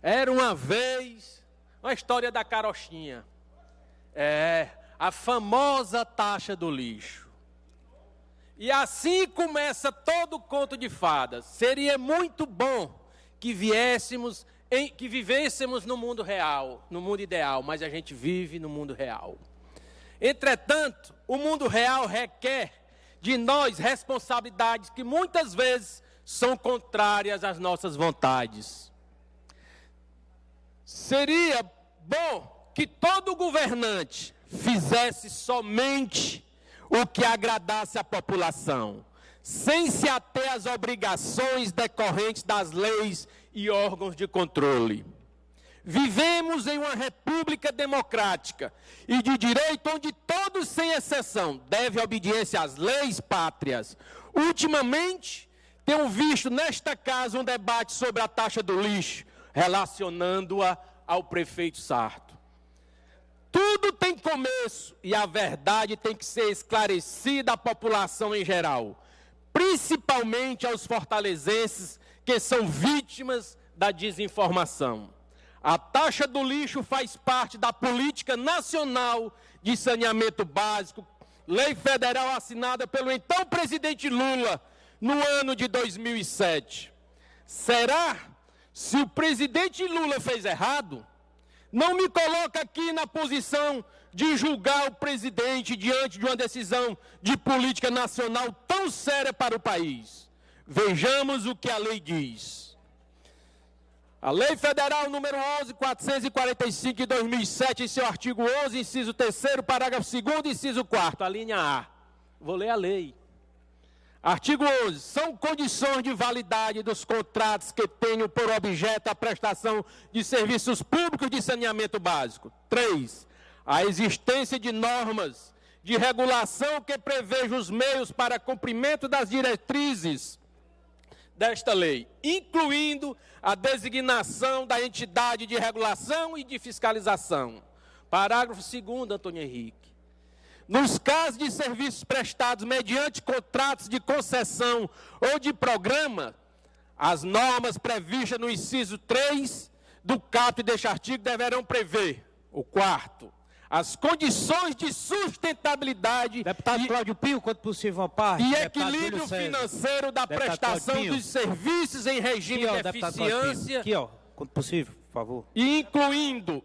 Era uma vez uma história da carochinha. A famosa taxa do lixo. E assim começa todo o conto de fadas. Seria muito bom que vivêssemos no mundo real, no mundo ideal, mas a gente vive no mundo real. Entretanto, o mundo real requer de nós responsabilidades que muitas vezes são contrárias às nossas vontades. Seria bom que todo governante fizesse somente o que agradasse à população, sem se ater às obrigações decorrentes das leis e órgãos de controle. Vivemos em uma república democrática e de direito onde todos, sem exceção, devem obediência às leis pátrias. Ultimamente, tenho visto nesta casa um debate sobre a taxa do lixo, relacionando-a ao prefeito Sarto. Tudo tem começo e a verdade tem que ser esclarecida à população em geral, principalmente aos fortalezenses que são vítimas da desinformação. A taxa do lixo faz parte da Política Nacional de Saneamento Básico, lei federal assinada pelo então presidente Lula no ano de 2007. Será? Se o presidente Lula fez errado, não me coloca aqui na posição de julgar o presidente diante de uma decisão de política nacional tão séria para o país. Vejamos o que a lei diz. A Lei Federal número 11.445 de 2007, em seu artigo 11, inciso 3º, parágrafo 2º, inciso 4º, a linha A. Vou ler a lei. Artigo 11. São condições de validade dos contratos que tenham por objeto a prestação de serviços públicos de saneamento básico. 3. A existência de normas de regulação que prevejam os meios para cumprimento das diretrizes desta lei, incluindo a designação da entidade de regulação e de fiscalização. Parágrafo 2º, Antônio Henrique. Nos casos de serviços prestados mediante contratos de concessão ou de programa, as normas previstas no inciso 3 do caput deste artigo deverão prever, o 4º, as condições de sustentabilidade Deputado Cláudio Pinho, quanto possível, uma parte. E equilíbrio financeiro da prestação dos serviços em regime de eficiência. Aqui, quanto possível, por favor. Incluindo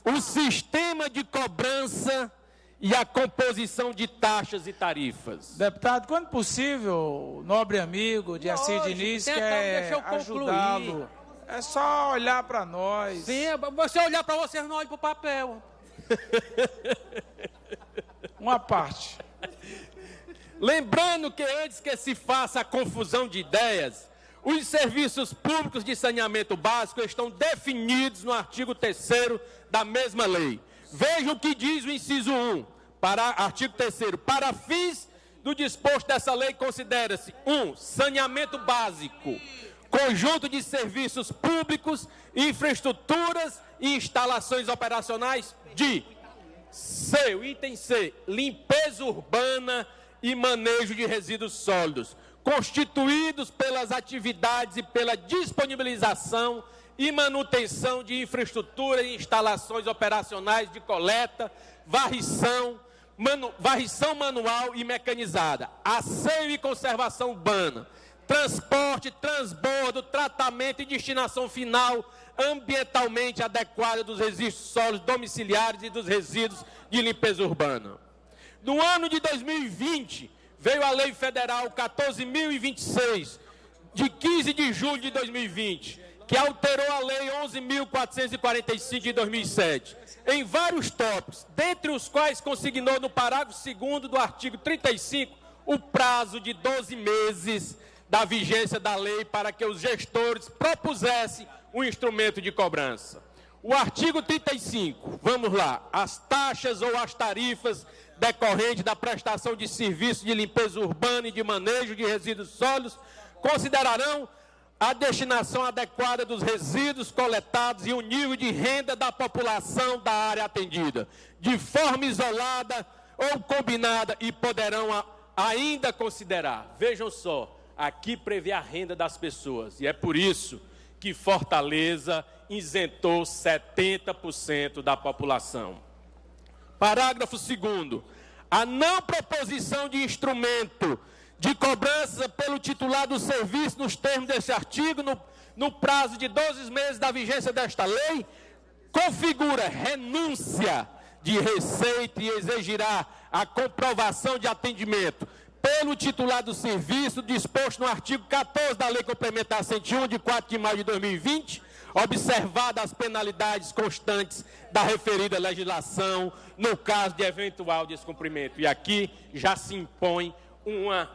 o sistema de cobrança e a composição de taxas e tarifas. Deputado, quando possível, nobre amigo de Assis Diniz, quer ajudá-lo. É só olhar para nós. Sim, você olhar para você, não olha para o papel. Uma parte. Lembrando que antes que se faça a confusão de ideias, os serviços públicos de saneamento básico estão definidos no artigo 3º da mesma lei. Veja o que diz o inciso 1, artigo 3º. Para fins do disposto dessa lei, considera-se 1. Saneamento básico, conjunto de serviços públicos, infraestruturas e instalações operacionais de o item C, limpeza urbana e manejo de resíduos sólidos, constituídos pelas atividades e pela disponibilização e manutenção de infraestrutura e instalações operacionais de coleta, varrição manual e mecanizada, asseio e conservação urbana, transporte, transbordo, tratamento e destinação final ambientalmente adequada dos resíduos sólidos domiciliares e dos resíduos de limpeza urbana. No ano de 2020, veio a Lei Federal 14.026, de 15 de julho de 2020, que alterou a Lei 11.445 de 2007, em vários tópicos, dentre os quais consignou no parágrafo 2º do artigo 35 o prazo de 12 meses da vigência da lei para que os gestores propusessem um instrumento de cobrança. O artigo 35, vamos lá, as taxas ou as tarifas decorrentes da prestação de serviços de limpeza urbana e de manejo de resíduos sólidos considerarão a destinação adequada dos resíduos coletados e o nível de renda da população da área atendida, de forma isolada ou combinada, e poderão ainda considerar. Vejam só, aqui prevê a renda das pessoas, e é por isso que Fortaleza isentou 70% da população. Parágrafo 2º. A não proposição de instrumento de cobrança pelo titular do serviço nos termos deste artigo, no prazo de 12 meses da vigência desta lei, configura renúncia de receita e exigirá a comprovação de atendimento pelo titular do serviço, disposto no artigo 14 da Lei Complementar 101, de 4 de maio de 2020, observadas as penalidades constantes da referida legislação, no caso de eventual descumprimento. E aqui já se impõe uma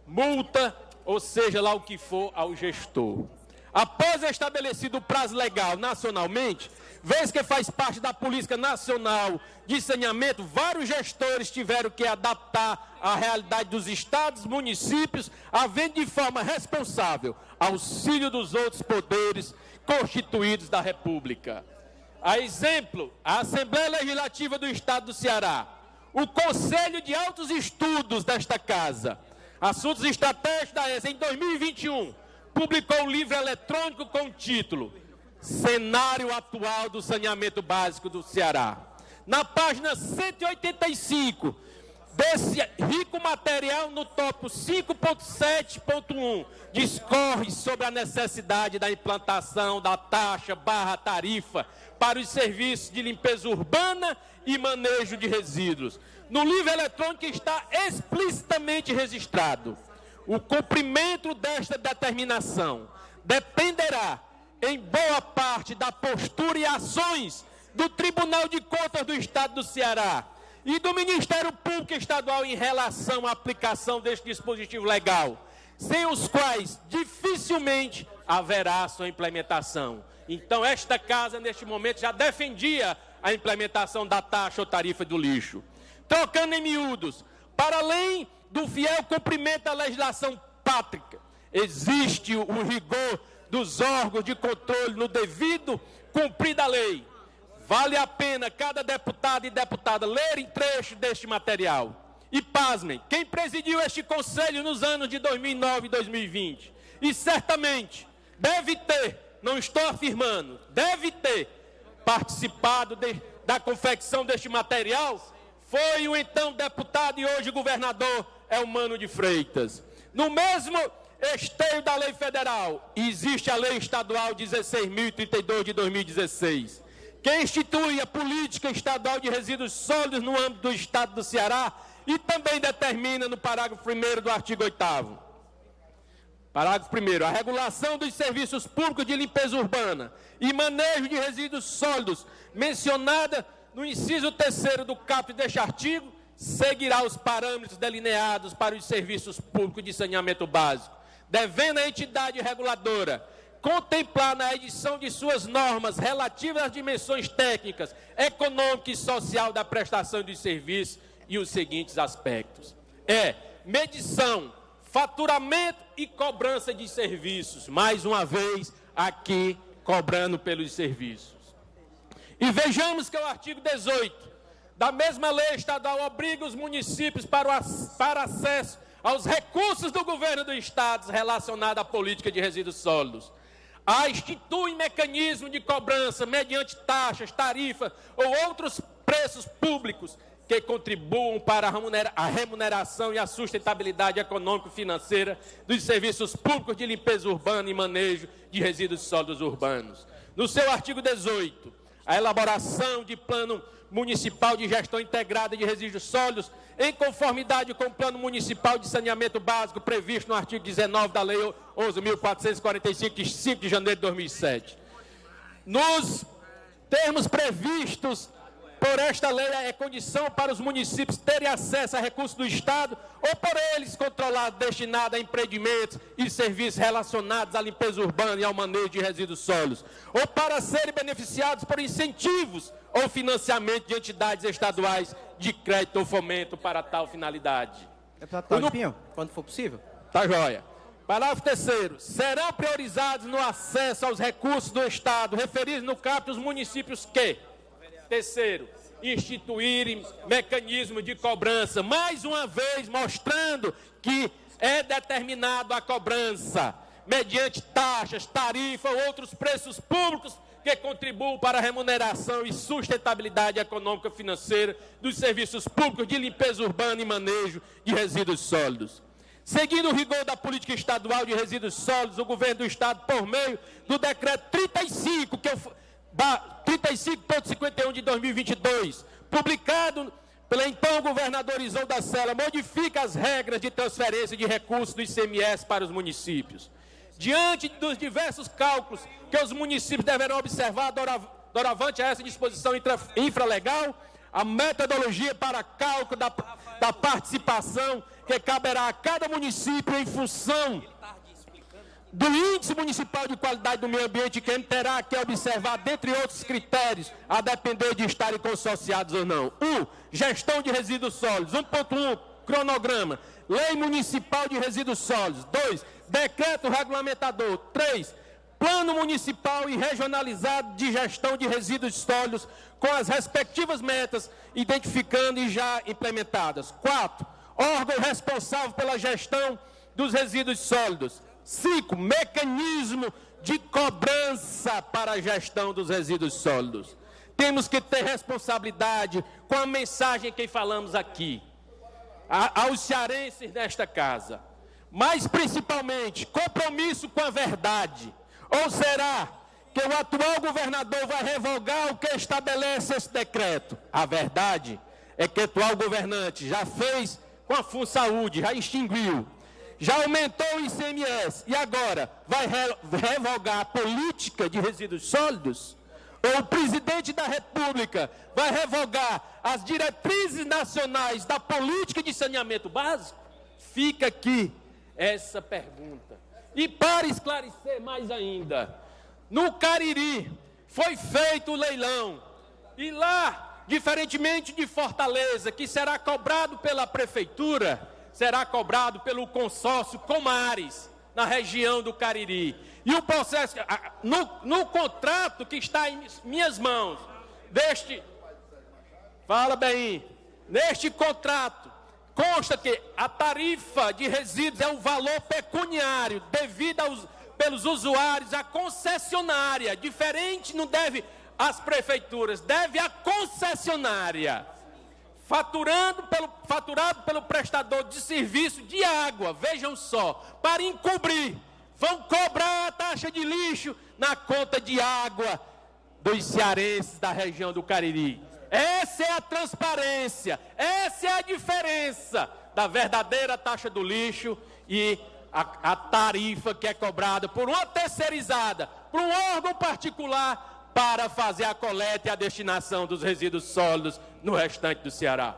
multa, ou seja, lá o que for, ao gestor. Após estabelecido o prazo legal nacionalmente, vez que faz parte da Política Nacional de Saneamento, vários gestores tiveram que adaptar a realidade dos estados, municípios, havendo de forma responsável auxílio dos outros poderes constituídos da República. A exemplo, a Assembleia Legislativa do Estado do Ceará, o Conselho de Altos Estudos desta Casa, Assuntos Estratégicos da ESA, em 2021, publicou um livro eletrônico com o título Cenário Atual do Saneamento Básico do Ceará. Na página 185 desse rico material, no tópico 5.7.1, discorre sobre a necessidade da implantação da taxa/tarifa para os serviços de limpeza urbana e manejo de resíduos. No livro eletrônico está explicitamente registrado: o cumprimento desta determinação dependerá, em boa parte, da postura e ações do Tribunal de Contas do Estado do Ceará e do Ministério Público Estadual em relação à aplicação deste dispositivo legal, sem os quais dificilmente haverá sua implementação. Então, esta Casa, neste momento, já defendia a implementação da taxa ou tarifa do lixo. Trocando em miúdos, para além do fiel cumprimento da legislação pátria, existe o rigor dos órgãos de controle no devido cumprir da lei. Vale a pena cada deputado e deputada lerem trecho deste material. E pasmem, quem presidiu este conselho nos anos de 2009 e 2020, e certamente deve ter, não estou afirmando, deve ter participado da confecção deste material, foi o então deputado e hoje governador Elmano de Freitas. No mesmo esteio da lei federal, existe a lei estadual 16.032 de 2016, que institui a política estadual de resíduos sólidos no âmbito do estado do Ceará e também determina no parágrafo 1º do artigo 8º. Parágrafo 1º. A regulação dos serviços públicos de limpeza urbana e manejo de resíduos sólidos, mencionada no inciso 3º do caput deste artigo, seguirá os parâmetros delineados para os serviços públicos de saneamento básico, devendo a entidade reguladora contemplar na edição de suas normas relativas às dimensões técnicas, econômicas e social da prestação dos serviços e os seguintes aspectos: medição, faturamento e cobrança de serviços, mais uma vez aqui cobrando pelos serviços. E vejamos que o artigo 18 da mesma lei estadual obriga os municípios para acesso aos recursos do governo do estado relacionados à política de resíduos sólidos. Institui mecanismo de cobrança mediante taxas, tarifas ou outros preços públicos que contribuam para a remuneração e a sustentabilidade econômico-financeira dos serviços públicos de limpeza urbana e manejo de resíduos sólidos urbanos. No seu artigo 18, a elaboração de plano municipal de gestão integrada de resíduos sólidos, em conformidade com o Plano Municipal de Saneamento Básico previsto no artigo 19 da Lei 11.445, de 5 de janeiro de 2007. Nos termos previstos por esta lei, é condição para os municípios terem acesso a recursos do Estado ou por eles controlados, destinados a empreendimentos e serviços relacionados à limpeza urbana e ao manejo de resíduos sólidos, ou para serem beneficiados por incentivos ou financiamento de entidades estaduais de crédito ou fomento para tal finalidade. Deputado Pinho, quando for possível. Tá joia. Parágrafo 3º. Serão priorizados no acesso aos recursos do Estado referidos no caput os municípios que... Terceiro, instituírem mecanismo de cobrança, mais uma vez mostrando que é determinado a cobrança mediante taxas, tarifa ou outros preços públicos que contribuam para a remuneração e sustentabilidade econômica e financeira dos serviços públicos de limpeza urbana e manejo de resíduos sólidos. Seguindo o rigor da política estadual de resíduos sólidos, o governo do Estado, por meio do decreto 35.51 de 2022, publicado pela então governadora Isolda Sela, modifica as regras de transferência de recursos do ICMS para os municípios. Diante dos diversos cálculos que os municípios deverão observar doravante a essa disposição infralegal, a metodologia para cálculo da participação que caberá a cada município em função do Índice Municipal de Qualidade do Meio Ambiente, que terá que observar, dentre outros critérios, a depender de estarem consorciados ou não. 1. Gestão de resíduos sólidos. 1.1. Cronograma. Lei Municipal de Resíduos Sólidos. 2. Decreto regulamentador. 3. Plano Municipal e Regionalizado de Gestão de Resíduos Sólidos, com as respectivas metas, identificando e já implementadas. 4. Órgão responsável pela gestão dos resíduos sólidos. 5. Mecanismo de cobrança para a gestão dos resíduos sólidos. Temos que ter responsabilidade com a mensagem que falamos aqui, aos cearenses desta casa, mas principalmente compromisso com a verdade. Ou será que o atual governador vai revogar o que estabelece esse decreto? A verdade é que o atual governante já fez com a FunSaúde, já extinguiu, já aumentou o ICMS e agora vai revogar a política de resíduos sólidos? Ou o presidente da República vai revogar as diretrizes nacionais da política de saneamento básico? Fica aqui essa pergunta. E para esclarecer mais ainda, no Cariri foi feito o leilão e lá, diferentemente de Fortaleza, que será cobrado pela prefeitura, será cobrado pelo consórcio Comares, na região do Cariri. E o processo, no contrato que está em minhas mãos, neste contrato, consta que a tarifa de resíduos é um valor pecuniário, devido pelos usuários à concessionária. Diferente, não deve às prefeituras, deve à concessionária. Faturado pelo prestador de serviço de água, vejam só, para encobrir, vão cobrar a taxa de lixo na conta de água dos cearenses da região do Cariri. Essa é a transparência, essa é a diferença da verdadeira taxa do lixo e a tarifa que é cobrada por uma terceirizada, por um órgão particular, para fazer a coleta e a destinação dos resíduos sólidos no restante do Ceará.